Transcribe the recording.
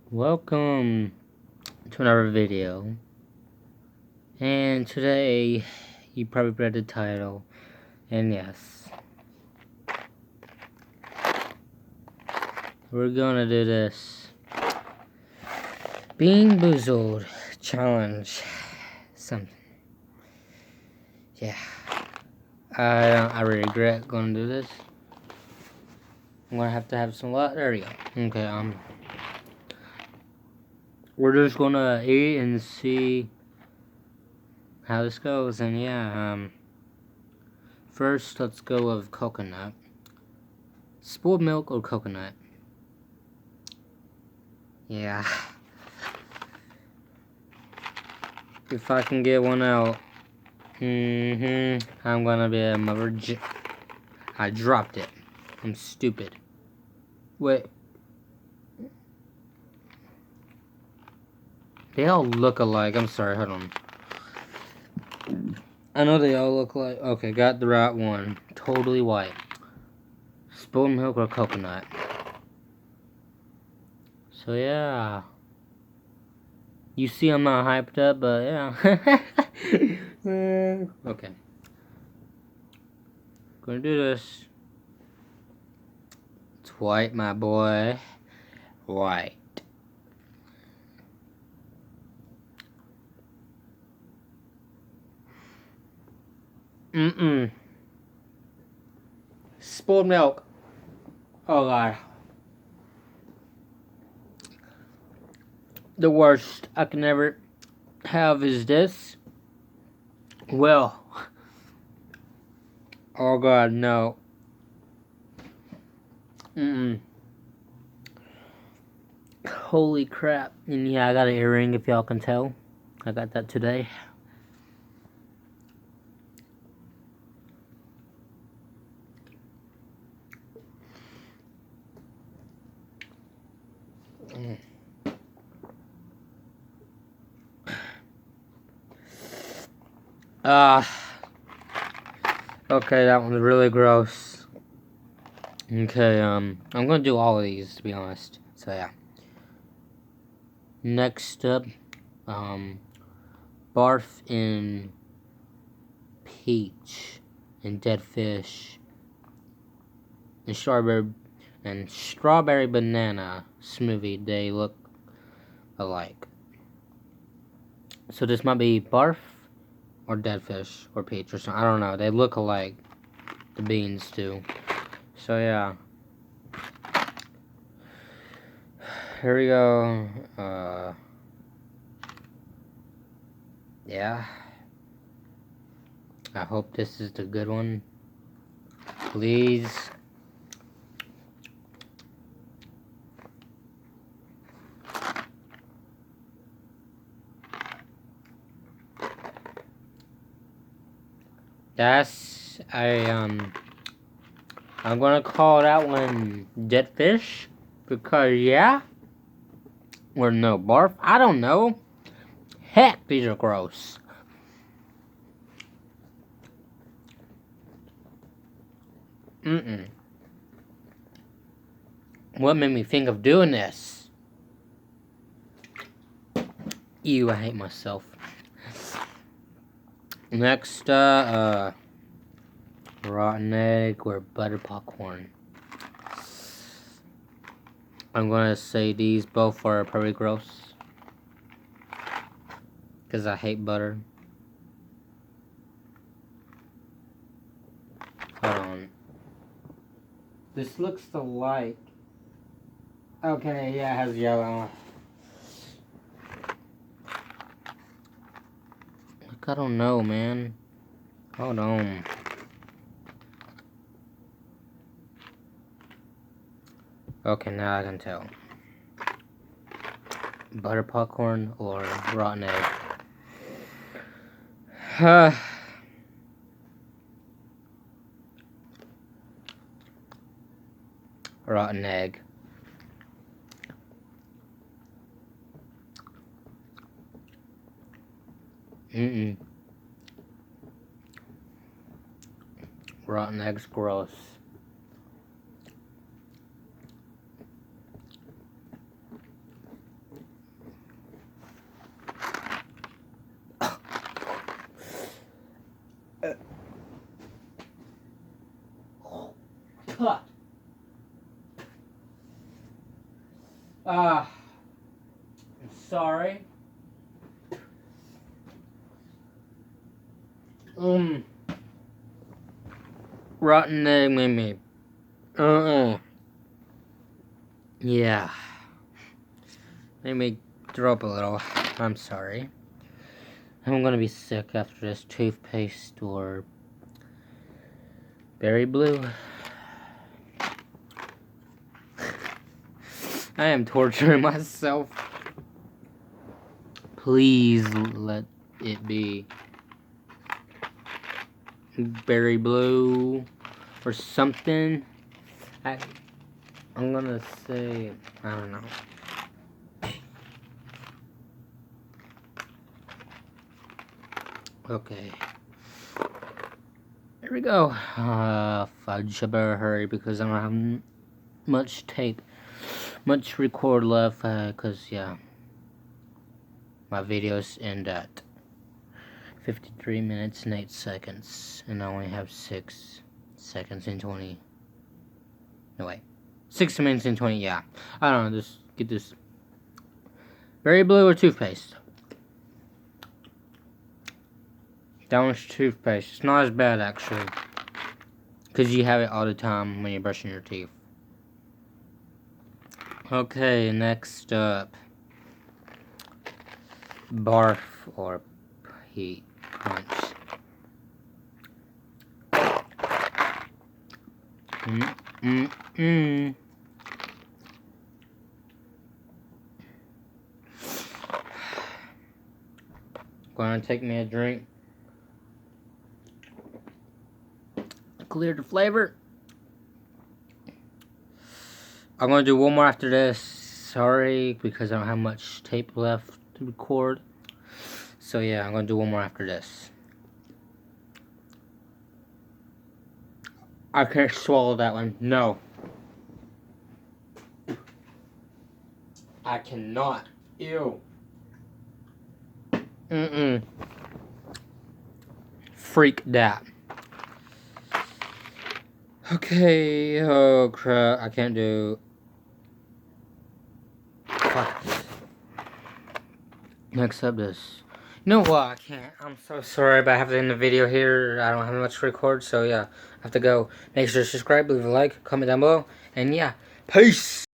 Welcome to another video, and today you probably read the title, and yes, we're gonna do this Being Boozled challenge. Something, yeah. I regret gonna do this. I'm gonna have to have some luck. There we go. Okay, we're just gonna eat and see how this goes, and yeah, first let's go with coconut. Spoiled milk or coconut? Yeah. If I can get one out, I'm gonna be a mother. I dropped it. I'm stupid. Wait. They all look alike. I'm sorry, hold on. I know they all look like. Okay, got the right one. Totally white. Spoiled milk or coconut? So yeah. You see I'm not hyped up, but yeah. Okay. Gonna do this. It's white, my boy. White. Spoiled milk. Oh god. The worst I can ever have is this. Well. Oh god, no. Holy crap. And yeah, I got an earring if y'all can tell. I got that today. Okay, that one's really gross. Okay, I'm gonna do all of these, to be honest. So yeah. Next up, barf in peach and dead fish and strawberry banana smoothie. They look alike. So this might be barf or dead fish or peach or something. I don't know. They look alike. The beans do. So yeah. Here we go. Yeah. I hope this is the good one. Please. I'm gonna call that one dead fish because yeah, or no barf. I don't know. Heck, these are gross. What made me think of doing this? Ew, I hate myself. Next, rotten egg or butter popcorn. I'm gonna say these both are pretty gross. Because I hate butter. Hold on. This looks alike. Okay, yeah, it has yellow. Like, I don't know, man. Hold on. Okay, now I can tell. Butter popcorn or rotten egg. Rotten egg. Rotten egg's gross. cut. I'm sorry. Rotten egg made me. Yeah. Made me throw up a little. I'm sorry. I'm gonna be sick after this toothpaste or berry blue. I am torturing myself. Please let it be berry blue or something. I'm gonna say, I don't know. Okay. Here we go. Fudge, I better hurry because I don't have much record left, cause yeah, my videos end at 53 minutes and 8 seconds, and I only have 6 seconds and 20. No wait, 6 minutes and 20. Yeah, I don't know. Just get this berry blue or toothpaste. That one's toothpaste. It's not as bad actually, cause you have it all the time when you're brushing your teeth. Okay, next up, barf or heat punch. Gonna take me a drink. Clear the flavor. I'm gonna do one more after this. Sorry, because I don't have much tape left to record. So yeah, I'm gonna do one more after this. I can't swallow that one. No. I cannot. Ew. Freak that. Okay, oh crap, I can't do. Fuck. Next up this. No, well, I can't. I'm so sorry, but I have to end the video here. I don't have much to record, so yeah, I have to go. Make sure to subscribe, leave a like, comment down below, and yeah, peace!